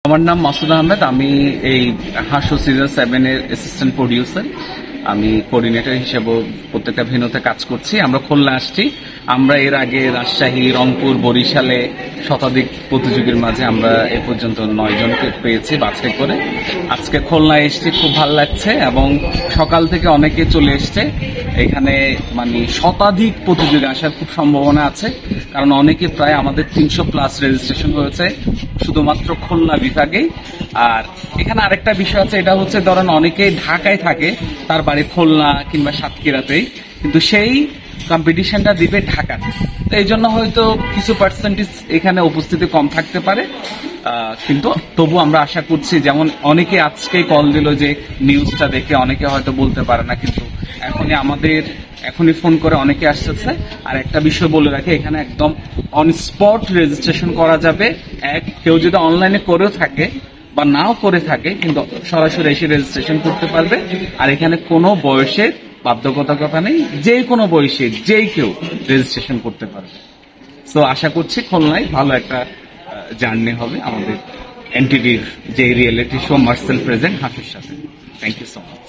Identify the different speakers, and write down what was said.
Speaker 1: আমার নাম মাসুদ আহমেদ। আমি এই হাস্য সিজন 7 এর অ্যাসিস্ট্যান্ট প্রডিউসার। আমি কোঅর্ডিনেটর হিসেবে প্রত্যেকটা ভেন্যুতে কাজ করছি। আমরা খুলনা আসছি। আমরা এর আগে রাজশাহী, রংপুর, বরিশালে শতাধিক প্রতিযোগীর মাঝে আমরা এ পর্যন্ত 9 জনকে পেয়েছি বাছাই করে। আজকে খুলনায় এসেছি, খুব ভালো লাগছে এবং সকাল থেকে অনেকে চলে এসছে এখানে। মানে শতাধিক প্রতিযোগী আসার খুব সম্ভাবনা আছে, কারণ অনেকে প্রায় আমাদের 300+ রেজিস্ট্রেশন হয়েছে শুধুমাত্র খুলনা বিভাগেই। আর এখানে আরেকটা বিষয় আছে, এটা হচ্ছে ধরেন অনেকেই ঢাকায় থাকে, তার বাড়ি খুলনা কিংবা সাতক্ষীরাতেই, কিন্তু সেই কম্পিটিশনটা দিবে ঢাকাতে। তো এই জন্য হয়তো কিছু পার্সেন্টেজ এখানে উপস্থিতি কম থাকতে পারে, কিন্তু তবু আমরা আশা করছি, যেমন অনেকে আজকেই কল দিল যে নিউজটা দেখে অনেকে হয়তো বলতে পারে না, কিন্তু এখনই ফোন করে অনেকে আসতেছে। আর একটা বিষয় বলে রাখি, এখানে একদম অন স্পট রেজিস্ট্রেশন করা যাবে। কেউ যদি অনলাইনে করেও থাকে বা নাও করে থাকে, কিন্তু সরাসরি এসে রেজিস্ট্রেশন করতে পারবে। আর এখানে কোনো বয়সের বাধ্যবাধকতা নেই, যে কোনো বয়সে যে কেউ রেজিস্ট্রেশন করতে পারবে। সো আশা করছি খুলনায় ভালো একটা জার্নি হবে আমাদের এনটিভির যে রিয়েলিটি শো মার্সেল প্রেজেন্ট হাসুর সাথে। Thank you so much.